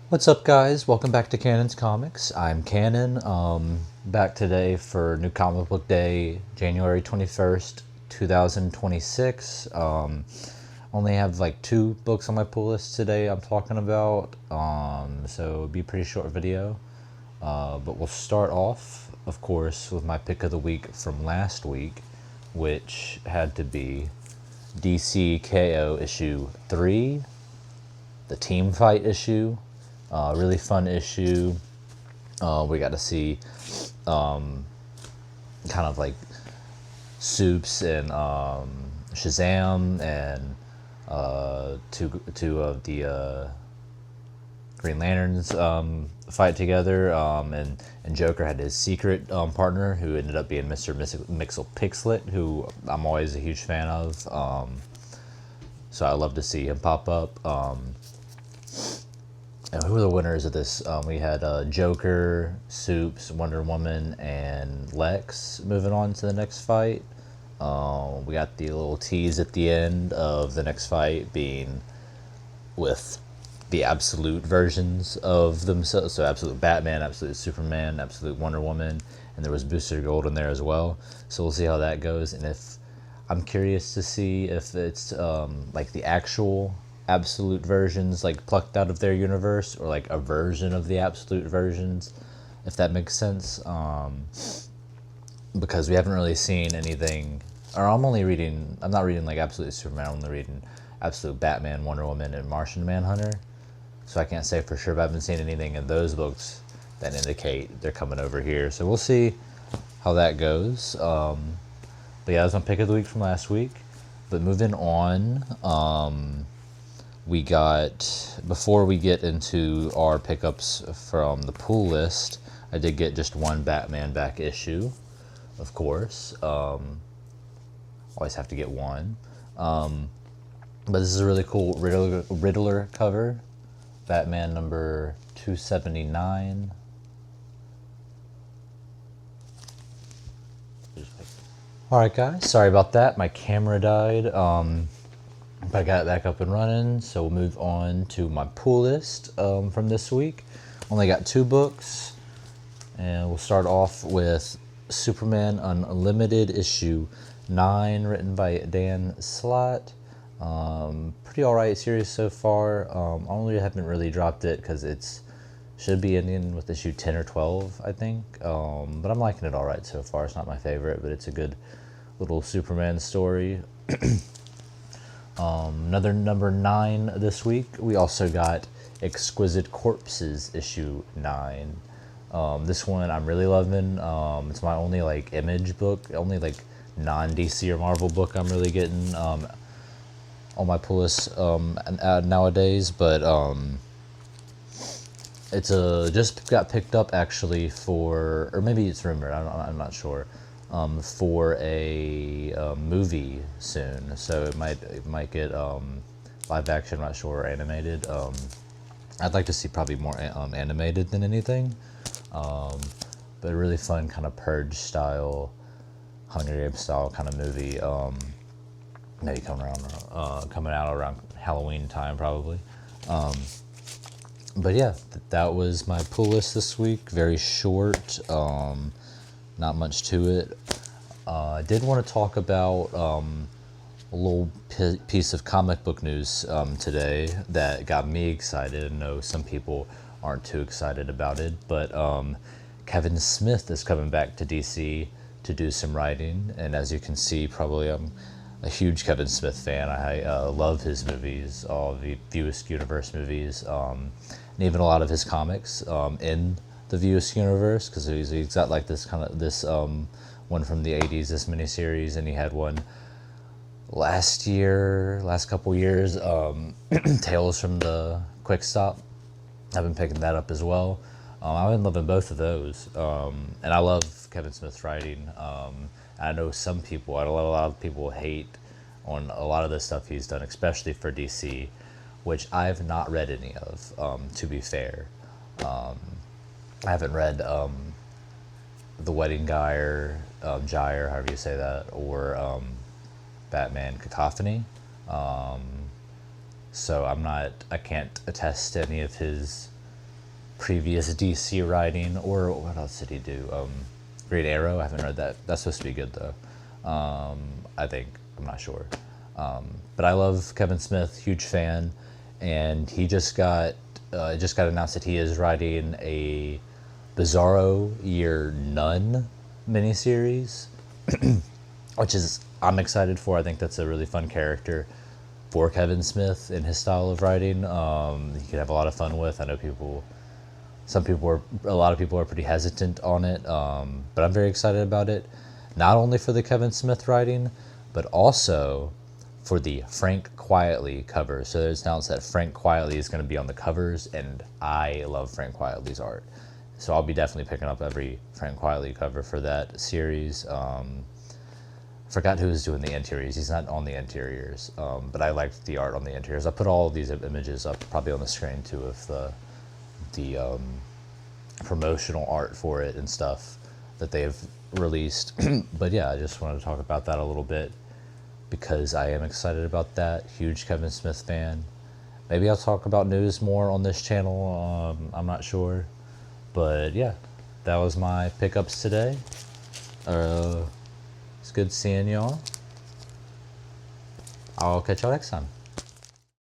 What's up, guys? Welcome back to Canon's Comics. I'm Canon. Back today for New Comic Book Day, January 21st, 2026. Only have like 2 books on my pull list today I'm talking about, so it'll be a pretty short video. But we'll start off, of course, with my pick of the week from last week, which had to be DC KO issue 3, the team fight issue. Really fun issue. We got to see kind of like Soups and Shazam and two of the Green Lanterns fight together, and Joker had his secret partner who ended up being Mr. Mixel-Pixlet, who I'm always a huge fan of. So I love to see him pop up. And who were the winners of this? We had Joker, Soups, Wonder Woman, and Lex moving on to the next fight. We got the little tease at the end of the next fight being with the absolute versions of themselves. So Absolute Batman, Absolute Superman, Absolute Wonder Woman, and there was Booster Gold in there as well. So we'll see how that goes. And if I'm curious to see if it's like the actual absolute versions like plucked out of their universe, or like a version of the absolute versions, if that makes sense, because we haven't really seen anything. Or I'm not reading like Absolute Superman, I'm only reading Absolute Batman, Wonder Woman, and Martian Manhunter, so I can't say for sure, but I haven't seen anything in those books that indicate they're coming over here, so we'll see how that goes. But yeah, that was my pick of the week from last week. But moving on, we got, before we get into our pickups from the pull list, I did get just one Batman back issue, of course. Always have to get one. But this is a really cool Riddler cover, Batman number 279. Alright guys, sorry about that, my camera died. I got it back up and running, so we'll move on to my pull list from this week. Only got 2 books, and we'll start off with Superman Unlimited issue 9, written by Dan Slott. Pretty alright series so far. I haven't really dropped it because it's should be ending with issue 10 or 12, I think. But I'm liking it alright so far. It's not my favorite, but it's a good little Superman story. Another number 9 this week. We also got Exquisite Corpses issue 9. This one I'm really loving. It's my only like Image book, only like non-DC or Marvel book I'm really getting on my pull list nowadays. But it's just got picked up actually for, or maybe it's rumored, I'm not sure, for a movie soon, so it might get live action, I'm not sure, or animated. I'd like to see probably more animated than anything, but a really fun kind of Purge style, Hunger Games style kind of movie, maybe coming out around Halloween time probably. But yeah, that was my pull list this week. Very short, not much to it. I did want to talk about a little piece of comic book news today that got me excited. I know some people aren't too excited about it, but Kevin Smith is coming back to DC to do some writing, and as you can see, probably I'm a huge Kevin Smith fan. I love his movies, all the Viewist Universe movies, and even a lot of his comics in the Viewist Universe, because he's got like this one from the 80s, this miniseries, and he had one last couple years, Tales from the Quick Stop. I've been picking that up as well. I've been loving both of those, and I love Kevin Smith's writing. I know a lot of people hate on a lot of the stuff he's done, especially for DC, which I've not read any of, to be fair. I haven't read The Wedding Gyre, however you say that, or Batman Cacophony. So I can't attest to any of his previous DC writing. Or what else did he do? Green Arrow. I haven't read that. That's supposed to be good though. I think. I'm not sure. But I love Kevin Smith. Huge fan. And he just got announced that he is writing a Bizarro Year None miniseries, which is I'm excited for. I think that's a really fun character for Kevin Smith in his style of writing. He could have a lot of fun with. I know a lot of people are pretty hesitant on it, but I'm very excited about it. Not only for the Kevin Smith writing, but also for the Frank Quietly cover. So it's announced that Frank Quietly is going to be on the covers, and I love Frank Quietly's art. So I'll be definitely picking up every Frank Quietly cover for that series. Forgot who was doing the interiors. He's not on the interiors, but I liked the art on the interiors. I put all of these images up probably on the screen too of the promotional art for it and stuff that they've released. But yeah, I just wanted to talk about that a little bit because I am excited about that. Huge Kevin Smith fan. Maybe I'll talk about news more on this channel. I'm not sure. But yeah, that was my pickups today. It's good seeing y'all. I'll catch y'all next time.